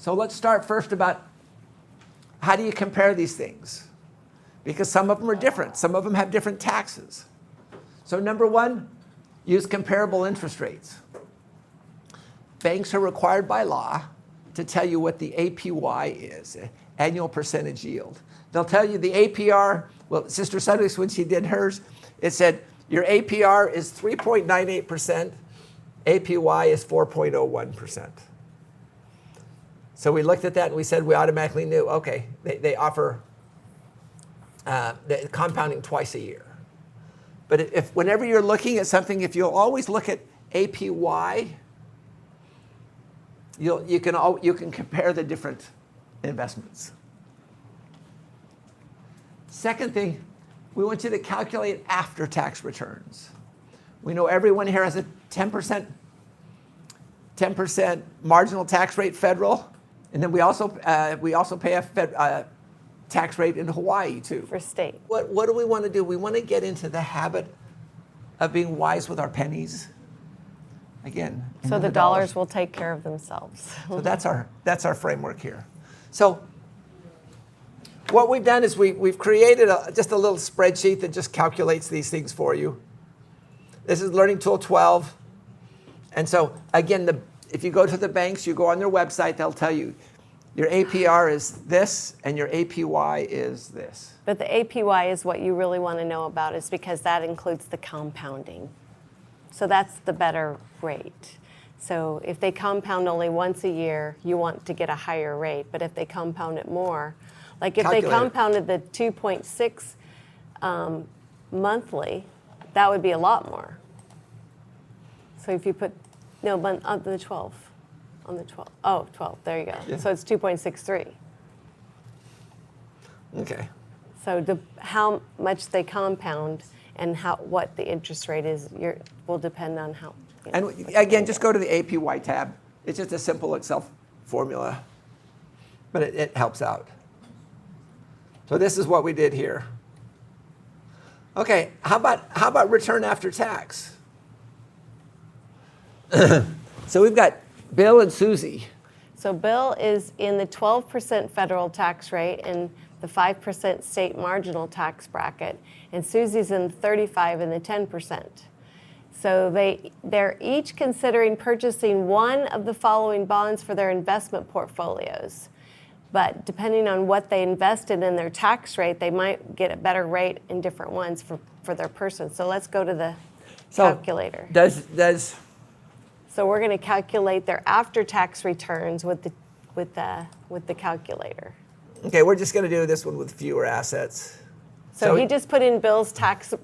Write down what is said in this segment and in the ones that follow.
So let's start first about how do you compare these things? Because some of them are different. Some of them have different taxes. So number one, use comparable interest rates. Banks are required by law to tell you what the APY is, annual percentage yield. They'll tell you the APR, well, Sister Suddick, when she did hers, it said your APR is 3.98%, APY is 4.01%. So we looked at that and we said we automatically knew, okay, they offer the compounding twice a year. But if whenever you're looking at something, if you'll always look at APY, you can compare the different investments. Second thing, we want you to calculate after-tax returns. We know everyone here has a 10% marginal tax rate federal, and then we also pay a tax rate in Hawaii too. For state. What do we want to do? We want to get into the habit of being wise with our pennies. Again. So the dollars will take care of themselves. So that's our framework here. So what we've done is we've created just a little spreadsheet that just calculates these things for you. This is Learning Tool 12. And so again, if you go to the banks, you go on their website, they'll tell you your APR is this and your APY is this. But the APY is what you really want to know about, is because that includes the compounding. So that's the better rate. So if they compound only once a year, you want to get a higher rate. But if they compound it more, like if they compounded the 2.6 monthly, that would be a lot more. So if you put, no, on the 12. On the 12. Oh, 12. There you go. Yeah. So it's 2.63. Okay. So how much they compound and what the interest rate is will depend on how. And again, just go to the APY tab. It's just a simple Excel formula, but it helps out. So this is what we did here. Okay, how about return after tax? So we've got Bill and Susie. So Bill is in the 12% federal tax rate and the 5% state marginal tax bracket, and Susie's in 35 and the 10%. So they're each considering purchasing one of the following bonds for their investment portfolios. But depending on what they invested in their tax rate, they might get a better rate in different ones for their person. So let's go to the calculator. So we're going to calculate their after-tax returns with the calculator. Okay, we're just going to do this one with fewer assets. So he just put in Bill's tax,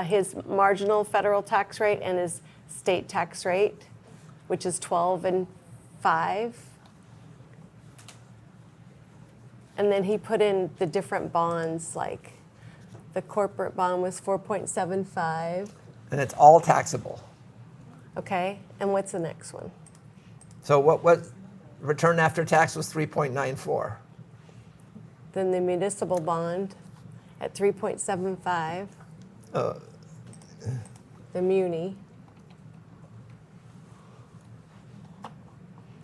his marginal federal tax rate and his state tax rate, which is 12 and 5. And then he put in the different bonds, like the corporate bond was 4.75. And it's all taxable. Okay, and what's the next one? So what return after tax was 3.94. Then the municipal bond at 3.75. The muni.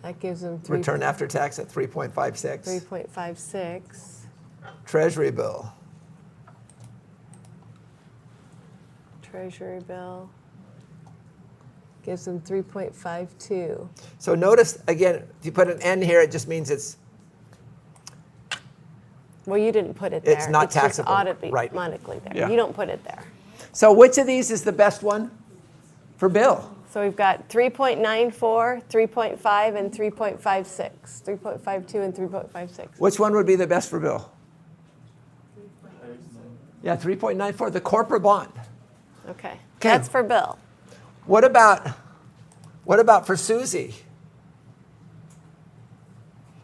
That gives them return after tax at 3.56. 3.56. Treasury bill. Treasury bill gives them 3.52. So notice, again, if you put an N here, it just means it's... Well, you didn't put it there. It's not taxable. It's just automatically there. Yeah. You don't put it there. So which of these is the best one for Bill? So we've got 3.94, 3.5, and 3.56. 3.52 and 3.56. Which one would be the best for Bill? Yeah, 3.94, the corporate bond. Okay. That's for Bill. What about for Susie?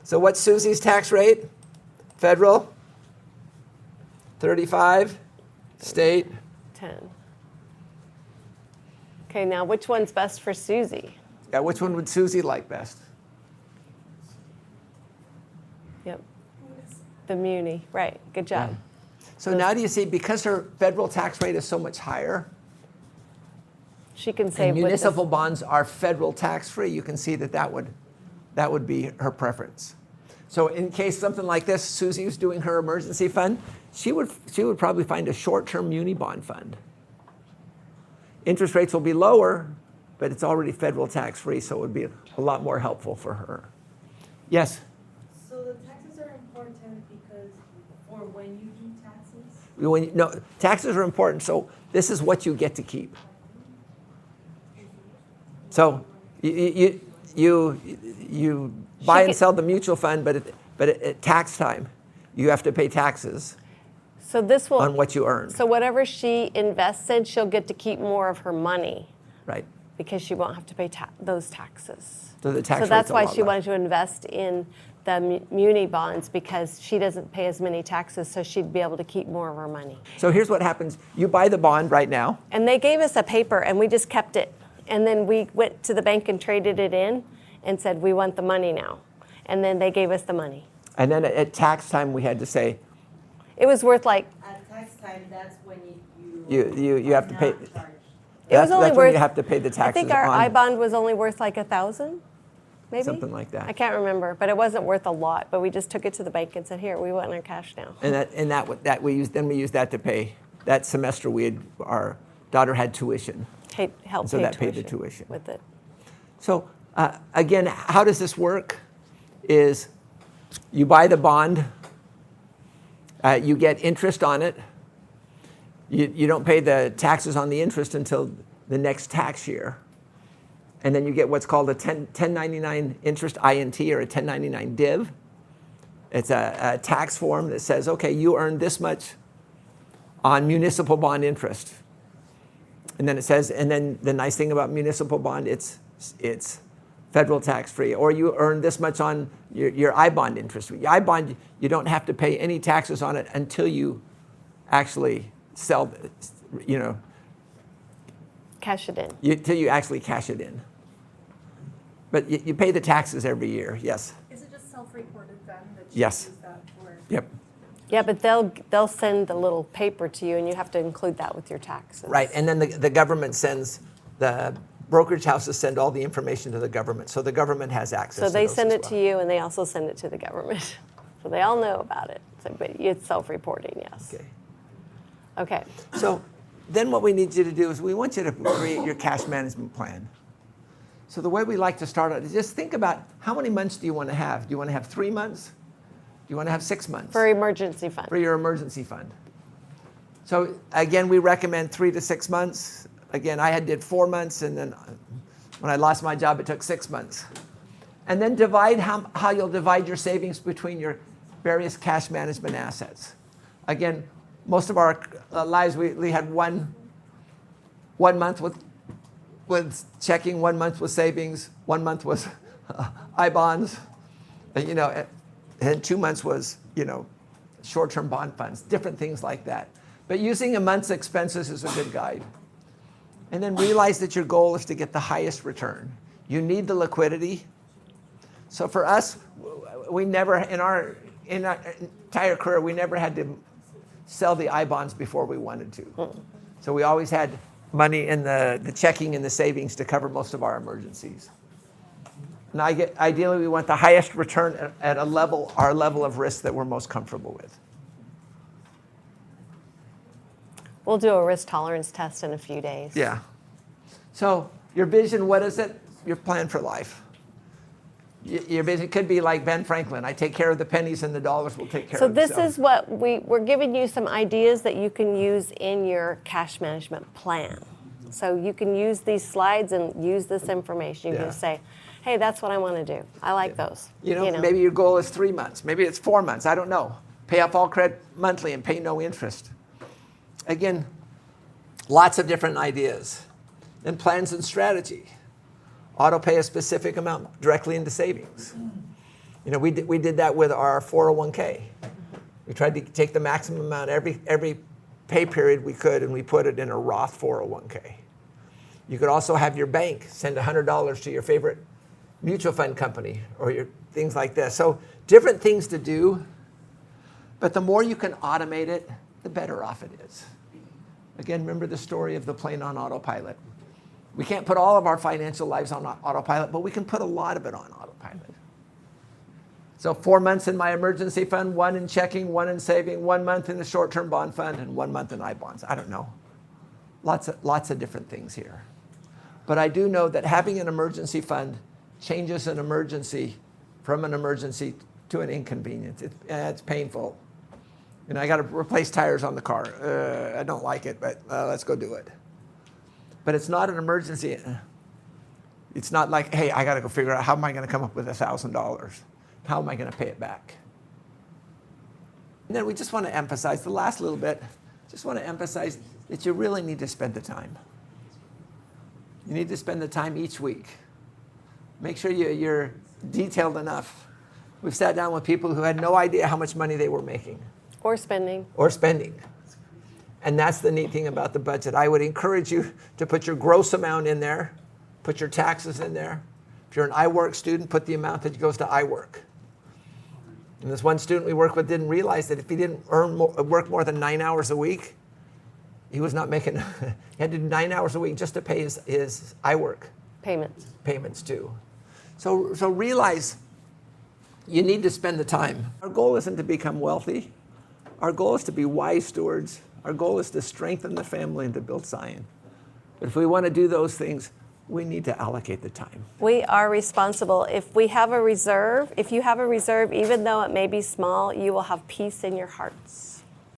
So what's Susie's tax rate? Federal? 35. State? 10. Okay, now which one's best for Susie? Yeah, which one would Susie like best? Yep. The muni. Right. Good job. So now do you see, because her federal tax rate is so much higher, she can save. And municipal bonds are federal tax free, you can see that would be her preference. So in case something like this, Susie was doing her emergency fund, she would probably find a short-term muni bond fund. Interest rates will be lower, but it's already federal tax-free, so it would be a lot more helpful for her. Yes? So the taxes are important because, or when you do taxes? No, taxes are important, so this is what you get to keep. So you buy and sell the mutual fund, but at tax time, you have to pay taxes So this will, on what you earn. so whatever she invested, she'll get to keep more of her money Right. because she won't have to pay those taxes. So the tax So that's rate's a why lot she less. wanted to invest in the muni bonds, because she doesn't pay as many taxes, so she'd be able to keep more of her money. So here's what happens. You buy the bond right now. And they gave us a paper, and we just kept it. And then we went to the bank and traded it in and said, we want the money now. And then they gave us the money. And then at tax time, we had to say, It was worth like, At tax time, that's when you have to pay. not charged. it was only that's worth, when you have to pay the I taxes think our on I-bond was only worth like 1,000, maybe? something like that. I can't remember, but it wasn't worth a lot. But we just took it to the bank and said, here, we want our cash now. And we used that to pay. That semester, our daughter had tuition. Help So pay that paid the tuition. with it. So again, how does this work? Is you buy the bond, you get interest on it. You don't pay the taxes on the interest until the next tax year. And then you get what's called a 1099 interest INT, or a 1099 div. It's a tax form that says, okay, you earned this much on municipal bond interest. And then it says, and then the nice thing about municipal bond, it's federal tax-free. Or you earn this much on your I-bond interest. Your I-bond, you don't have to pay any taxes on it until you actually sell, Cash it in. until you actually cash it in. But you pay the taxes every year, yes. Is it just self-reported then that Yes. use that for? Yep. Yeah, but they'll send a little paper to you, and you have to include that with your taxes. Right, and then the government sends, the brokerage houses send all the information to the government, so the government has access So to they those send as it well. to you, and they also send it to the government. So they all know about it. So, but it's self-reporting, yes. Okay. Okay. So then what we need you to do is we want you to create your cash management plan. So the way we like to start out is just think about how many months do you want to have? Do you want to have 3 months? Do you want to have 6 months? For emergency fund. For your emergency fund. So again, we recommend 3 to 6 months. Again, I did 4 months, and then when I lost my job, it took 6 months. And then divide how you'll divide your savings between your various cash management assets. Again, most of our lives, we had one month with checking, 1 month with savings, 1 month was I-bonds, and 2 months was, short-term bond funds, different things like that. But using a month's expenses is a good guide. And then realize that your goal is to get the highest return. You need the liquidity. So for us, we never, in our entire career, we never had to sell the I-bonds before we wanted to. So we always had money in the checking and the savings to cover most of our emergencies. And ideally, we want the highest return at our level of risk that we're most comfortable with. We'll do a risk tolerance test in a few days. Yeah. So your vision, what is it? Your plan for life. Your vision could be like Ben Franklin. I take care of the pennies and the dollars will take care So of this themselves. is what we're giving you some ideas that you can use in your cash management plan. So you can use these slides and use this information. You Yeah. can say, hey, that's what I want to do. I like those. Maybe your goal is 3 months. Maybe it's 4 months. I don't know. Pay off all credit monthly and pay no interest. Again, lots of different ideas. And plans and strategy. Auto pay a specific amount directly into savings. We did that with our 401k. We tried to take the maximum amount every pay period we could, and we put it in a Roth 401k. You could also have your bank send $100 to your favorite mutual fund company or your things like this. So different things to do, but the more you can automate it, the better off it is. Again, remember the story of the plane on autopilot. We can't put all of our financial lives on autopilot, but we can put a lot of it on autopilot. So 4 months in my emergency fund, 1 in checking, 1 in saving, 1 month in the short-term bond fund, and 1 month in I-bonds. I don't know. Lots of different things here. But I do know that having an emergency fund changes an emergency from an emergency to an inconvenience. It's painful. You know, I got to replace tires on the car. I don't like it, but let's go do it. But it's not an emergency. It's not like, hey, I got to go figure out how am I going to come up with $1,000? How am I going to pay it back? And then we just want to emphasize the last little bit, just want to emphasize that you really need to spend the time. You need to spend the time each week. Make sure you're detailed enough. We've sat down with people who had no idea how much money they were making. Or spending. Or spending. And that's the neat thing about the budget. I would encourage you to put your gross amount in there, put your taxes in there. If you're an iWork student, put the amount that goes to iWork. And this one student we worked with didn't realize that if he didn't work more than 9 hours a week, he was not making, he had to do 9 hours a week just to pay his iWork payments too. So realize you need to spend the time. Our goal isn't to become wealthy. Our goal is to be wise stewards. Our goal is to strengthen the family and to build Zion. But if we want to do those things, we need to allocate the time. We are responsible. If we have a reserve, if you have a reserve, even though it may be small, you will have peace in your hearts.